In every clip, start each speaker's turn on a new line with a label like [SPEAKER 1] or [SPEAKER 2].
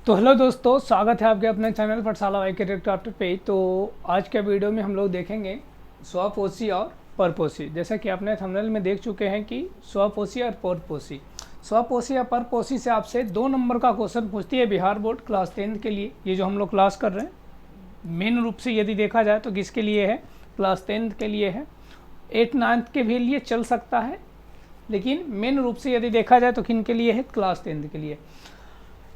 [SPEAKER 1] तो हेलो दोस्तों, स्वागत है आपके अपने चैनल पाठशाला वाई कैरियर क्राफ्ट पे। तो आज के वीडियो में हम लोग देखेंगे स्वपोषी और परपोषी। जैसा कि आपने थंबनेल में देख चुके हैं कि स्वपोषी और परपोषी। स्वपोषी या परपोषी से आपसे 2 नंबर का क्वेश्चन पूछती है बिहार बोर्ड क्लास 10 के लिए। ये जो हम लोग क्लास कर रहे हैं मेन रूप से यदि देखा जाए तो किसके लिए है? क्लास 10 के लिए है। 8 9th के भी लिए चल सकता है, लेकिन मेन रूप से यदि देखा जाए तो किन के लिए है? क्लास 10 के लिए।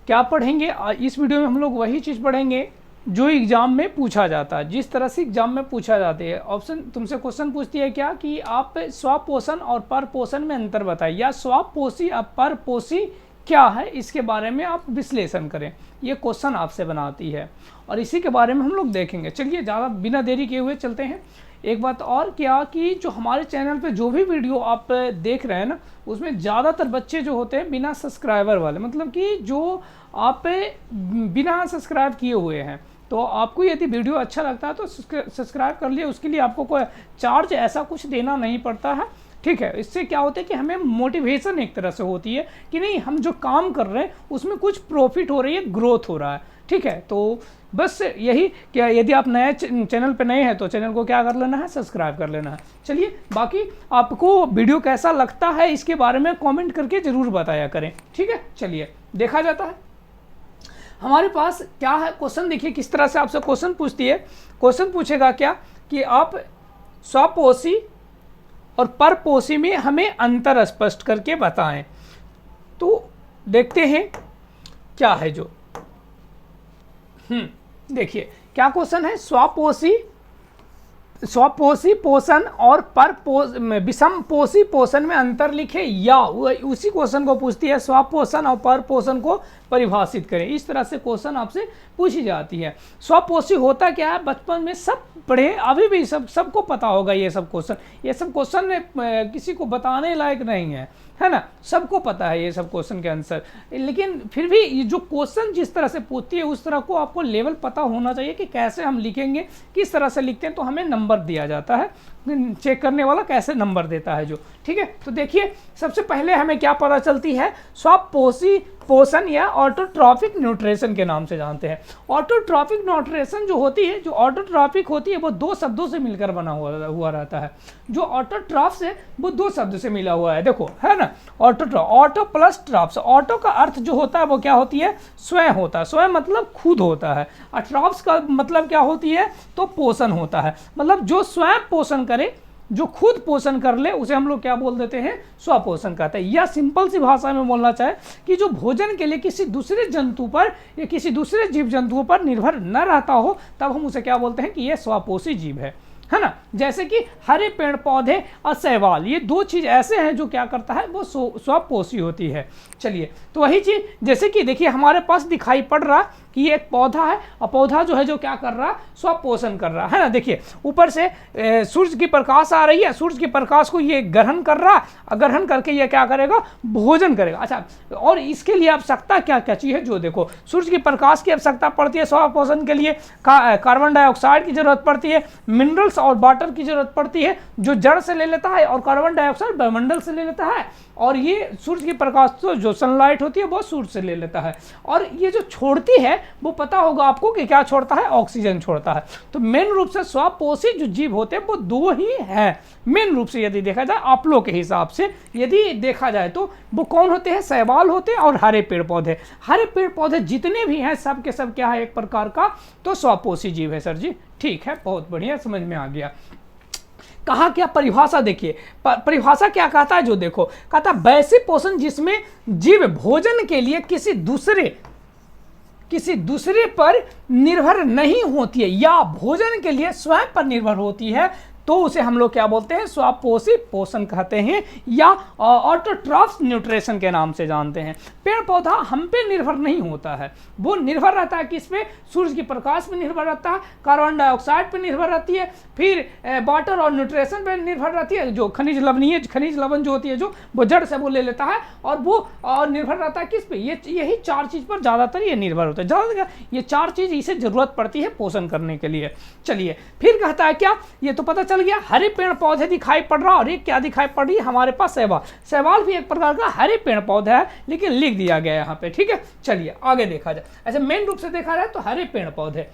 [SPEAKER 1] क्या पढ़ेंगे इस वीडियो में? हम लोग वही चीज़ पढ़ेंगे जो एग्जाम में पूछा जाता है, जिस तरह से एग्जाम में पूछा जाते हैं। ऑप्शन तुमसे क्वेश्चन पूछती है क्या कि आप स्वपोषण और परपोषण में अंतर बताइए, या स्वपोषी और परपोषी क्या है इसके बारे में आप विश्लेषण करें। ये क्वेश्चन आपसे बनाती है और इसी के बारे में हम लोग देखेंगे। चलिए ज़्यादा बिना देरी किए हुए चलते हैं। एक बात और क्या कि जो हमारे चैनल पे जो भी वीडियो आप देख रहे हैं ना, उसमें ज़्यादातर बच्चे जो होते हैं बिना सब्सक्राइबर वाले, मतलब कि जो आप बिना सब्सक्राइब किए हुए हैं। तो आपको यदि वीडियो अच्छा लगता है तो सब्सक्राइब कर लिए, उसके लिए आपको कोई चार्ज ऐसा कुछ देना नहीं पड़ता है, ठीक है। इससे क्या होता है कि हमें मोटिवेशन एक तरह से होती है कि नहीं, हम जो काम कर रहे हैं उसमें कुछ प्रॉफिट हो रही है, ग्रोथ हो रहा है, ठीक है। तो बस यही क्या, यदि आप नए चैनल पे नए हैं तो चैनल को क्या कर लेना है? सब्सक्राइब कर लेना है। चलिए, बाकी आपको वीडियो कैसा लगता है इसके बारे में कमेंट करके ज़रूर बताया करें, ठीक है। चलिए देखा जाता है हमारे पास क्या है क्वेश्चन। देखिए किस तरह से आपसे क्वेश्चन पूछती है। क्वेश्चन पूछेगा क्या कि आप स्वपोषी और परपोषी में हमें अंतर स्पष्ट करके बताएं। तो देखते हैं क्या है जो देखिए क्या क्वेश्चन है। स्वपोषी पोषण और विषम पोषी पोषण में अंतर लिखे, या उसी क्वेश्चन को पूछती है स्वपोषण और परपोषण को परिभाषित करें। इस तरह से क्वेश्चन आपसे पूछी जाती है। स्वपोषी होता क्या है? बचपन में सब पढ़े, अभी भी सबको पता होगा ये सब क्वेश्चन किसी को बताने लायक नहीं है ना, सबको पता है ये सब क्वेश्चन के आंसर। लेकिन फिर भी ये जो क्वेश्चन जिस तरह से पूछती है उस तरह को आपको लेवल पता होना चाहिए कि कैसे हम लिखेंगे, किस तरह से लिखते हैं, तो हमें नंबर दिया जाता है। चेक करने वाला कैसे नंबर देता है जो, ठीक है। तो देखिए सबसे पहले हमें क्या पता चलती है? स्वपोषी पोषण या ऑटोट्रॉफिक न्यूट्रिशन के नाम से जानते हैं। ऑटोट्रॉफिक न्यूट्रिशन जो होती है, जो ऑटोट्रॉफिक होती है वो 2 शब्दों से मिलकर बना हुआ रहता है। जो ऑटोट्रॉफ से वो 2 शब्द से मिला हुआ है, देखो है ना। Auto plus troughs. ऑटो का अर्थ जो होता है वो क्या होती है? स्वयं होता है। स्वयं मतलब खुद होता है। और ट्रॉफ्स का मतलब क्या होती है? तो पोषण होता है। मतलब जो स्वयं पोषण करे, जो खुद पोषण कर ले, उसे हम लोग क्या बोल देते हैं? स्वपोषण कहते हैं। या सिंपल सी भाषा में बोलना चाहे कि जो भोजन के लिए किसी दूसरे जंतु पर या किसी दूसरे जीव जंतुओं पर निर्भर न रहता हो, तब हम उसे क्या बोलते हैं कि यह स्वपोषी जीव है ना। जैसे कि हरे पेड़ पौधे और शैवाल, ये 2 चीज ऐसे हैं जो क्या करता है? वो स्वपोषी होती है। चलिए, तो वही चीज जैसे कि देखिए हमारे पास दिखाई पड़ रहा कि ये एक पौधा है, और पौधा जो है जो क्या कर रहा है? स्वपोषण कर रहा है ना। देखिए ऊपर से सूर्य की प्रकाश आ रही है, सूर्य की प्रकाश को ये ग्रहण कर रहा है, ग्रहण करके ये क्या करेगा? भोजन करेगा। अच्छा, और इसके लिए आवश्यकता क्या क्या चीज है? जो देखो, सूर्य की प्रकाश की आवश्यकता पड़ती है स्वपोषण के लिए। कार्बन डाइऑक्साइड की जरूरत पड़ती है, मिनरल्स और वाटर की जरूरत पड़ती है जो जड़ से ले लेता है, और कार्बन डाइऑक्साइड वायुमंडल से ले लेता है, और ये सूर्य की प्रकाश तो जो सनलाइट होती है वो सूर्य से ले लेता है। और ये जो छोड़ती है वो पता होगा आपको कि क्या छोड़ता है? ऑक्सीजन छोड़ता है। तो मेन रूप से स्वपोषी जो जीव होते हैं वो 2 ही हैं मेन रूप से। यदि देखा जाए आप लोग के हिसाब से यदि देखा जाए तो वो कौन होते हैं? शैवाल होते हैं और हरे पेड़ पौधे। हरे पेड़ पौधे जितने भी हैं सब के सब क्या है? एक प्रकार का तो स्वपोषी जीव है। सर जी ठीक है, बहुत बढ़िया, समझ में आ गया। कहा क्या? परिभाषा देखिए, परिभाषा क्या कहता है? जो देखो कहता है वैसे पोषण जिसमें जीव भोजन के लिए किसी दूसरे पर निर्भर नहीं होती है, या भोजन के लिए स्वयं पर निर्भर होती है, तो उसे हम लोग क्या बोलते हैं? स्वपोषी पोषण कहते हैं, या ऑटोट्रॉफ न्यूट्रिशन के नाम से जानते हैं। पेड़ पौधा हम पे निर्भर नहीं होता है, वो निर्भर रहता है किस पे? सूर्य की प्रकाश पे निर्भर रहता है, कार्बन डाइऑक्साइड पे निर्भर रहती है, फिर वाटर और न्यूट्रिशन पे निर्भर रहती है, जो खनिज लवण जो होती है जो वो जड़ से वो ले लेता है, और वो निर्भर रहता है किस पे? यही 4 चीज पर ज्यादातर ये निर्भर होता है। ज्यादातर ये 4 चीज इसे जरूरत पड़ती है पोषण करने के लिए। चलिए फिर कहता है क्या? ये तो पता चल निकल गया, हरे पेड़ पौधे दिखाई पड़ रहा, और एक क्या दिखाई पड़ रही है हमारे पास, शैवाल। शैवाल भी एक प्रकार का हरे पेड़ पौधा है, लेकिन लिख दिया गया यहाँ पे, ठीक है। चलिए आगे देखा जाए, ऐसे मेन रूप से देखा जाए तो हरे पेड़ पौधे।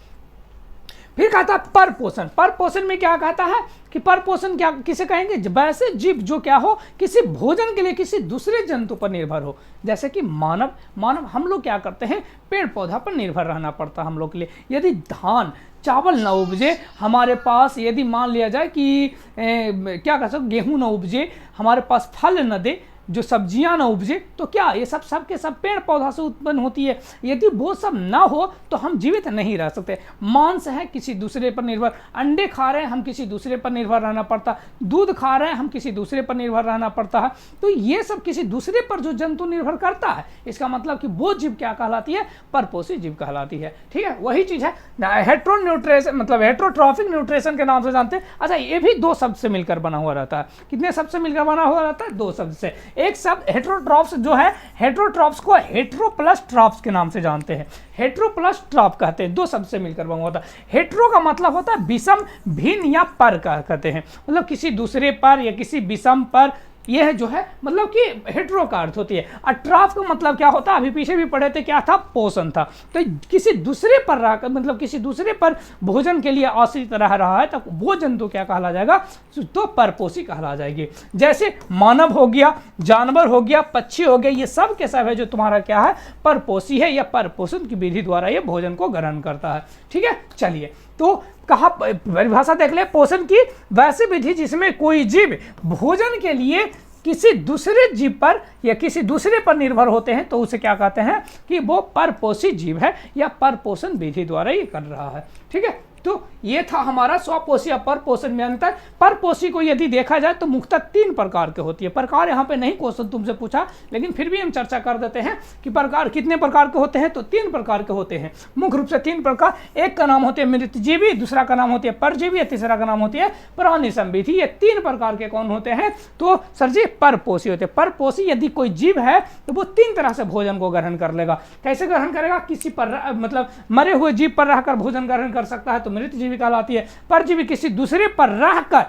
[SPEAKER 1] फिर कहता है पर पोषण। पर पोषण में क्या कहता है कि पर पोषण क्या किसे कहेंगे, वैसे जीव जो क्या हो, किसी भोजन के लिए किसी दूसरे जंतु पर निर्भर हो, जैसे कि मानव हम लोग क्या करते हैं, पेड़ पौधा पर निर्भर रहना पड़ता है हम लोग के लिए। यदि धान चावल न उपजे हमारे पास, यदि मान लिया जाए कि क्या कह सकते, गेहूं न उपजे हमारे पास, फल न दे, जो सब्जियां ना उपजे, तो क्या ये सब के सब पेड़ पौधा से उत्पन्न होती है। यदि वो सब ना हो तो हम जीवित नहीं रह सकते। मांस है किसी दूसरे पर निर्भर, अंडे खा रहे हैं हम किसी दूसरे पर निर्भर रहना पड़ता, दूध खा रहे हैं हम किसी दूसरे पर निर्भर रहना पड़ता है। तो ये सब किसी दूसरे पर जो जंतु निर्भर करता है, इसका मतलब कि वो जीव क्या कहलाती है, परपोषी जीव कहलाती है, ठीक है। वही चीज है हेट्रोन्यूट्रिशन, मतलब हेट्रोट्रॉफिक न्यूट्रिशन के नाम से जानते हैं। अच्छा, ये भी दो शब्द से मिलकर बना हुआ रहता है। कितने शब्द से मिलकर बना हुआ रहता है, दो शब्द से। एक शब्द हेट्रोट्रॉप्स जो है, हेट्रोट्रॉप्स को हेट्रो प्लस ट्रॉप्स के नाम से जानते हैं, हेट्रो प्लस ट्रॉप कहते हैं, दो शब्द से मिलकर बना होता है। हेट्रो का मतलब होता है विषम, भिन्न या पर कहते हैं, मतलब किसी दूसरे पर या किसी विषम पर, यह जो है मतलब कि हेट्रो का अर्थ होती है। और ट्रॉफ का मतलब क्या होता है, अभी पीछे भी पढ़े थे, क्या था, पोषण था। तो किसी दूसरे पर रहकर, मतलब किसी दूसरे पर भोजन के लिए आश्रित रह रहा है, तो वो जंतु क्या कहला जाएगा, तो परपोषी कहला जाएगी। जैसे मानव हो गया, जानवर हो गया, पक्षी हो गया, ये सब के सब है जो तुम्हारा क्या है, परपोषी है, या परपोषण की विधि द्वारा ये भोजन को ग्रहण करता है, ठीक है। चलिए, तो कहा परिभाषा देख ले, पोषण की वैसी विधि जिसमें कोई जीव भोजन के लिए किसी दूसरे जीव पर या किसी दूसरे पर निर्भर होते हैं, तो उसे क्या कहते हैं कि वो परपोषी जीव है, या परपोषण विधि द्वारा ये कर रहा है, ठीक है। तो ये था हमारा स्वपोषी और परपोषण में अंतर। परपोषी को यदि देखा जाए तो मुख्यतः 3 प्रकार के होती है। प्रकार यहाँ पे नहीं क्वेश्चन तुमसे पूछा, लेकिन फिर भी हम चर्चा कर देते हैं कि प्रकार कितने प्रकार के होते हैं, तो 3 प्रकार के होते हैं, मुख्य रूप से 3 प्रकार। एक का नाम होते हैं मृतजीवी, दूसरा का नाम होती है परजीवी, तीसरा का नाम होती है प्राणी संविधि। ये 3 प्रकार के कौन होते हैं, तो सर जी परपोषी होते हैं। परपोषी यदि कोई जीव है तो वो 3 तरह से भोजन को ग्रहण कर लेगा। कैसे ग्रहण करेगा, किसी पर मतलब मरे हुए जीव पर रहकर भोजन ग्रहण कर सकता है, तो मृतजीवी कहलाती है। परजीवी किसी दूसरे पर रहकर,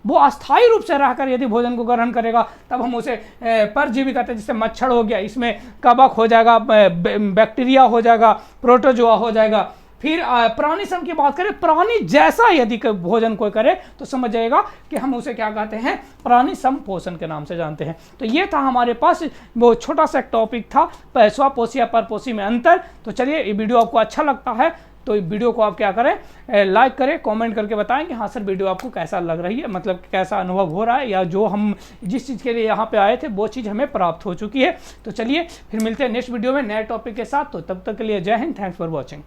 [SPEAKER 1] वो अस्थायी रूप से रहकर यदि भोजन को ग्रहण करेगा, तब हम उसे परजीवी कहते हैं। जैसे मच्छर हो गया, इसमें कवक हो जाएगा, बैक्टीरिया हो जाएगा, प्रोटोजोआ हो जाएगा। फिर प्राणी सम की बात करें, प्राणी जैसा यदि भोजन कोई करे तो समझ जाएगा कि हम उसे क्या कहते हैं, प्राणी सम पोषण के नाम से जानते हैं। तो ये था हमारे पास वो छोटा सा टॉपिक था, स्वपोषी या परपोषी में अंतर। तो चलिए, ये वीडियो आपको अच्छा लगता है तो वीडियो को आप क्या करें, लाइक करें, कमेंट करके बताएं कि हाँ सर वीडियो आपको कैसा लग रही है, मतलब कैसा अनुभव हो रहा है, या जो हम जिस चीज़ के लिए यहाँ पे आए थे वो चीज़ हमें प्राप्त हो चुकी है। तो चलिए फिर मिलते हैं नेक्स्ट वीडियो में नए टॉपिक के साथ। तो तब तक के लिए जय हिंद, थैंक्स फॉर वॉचिंग।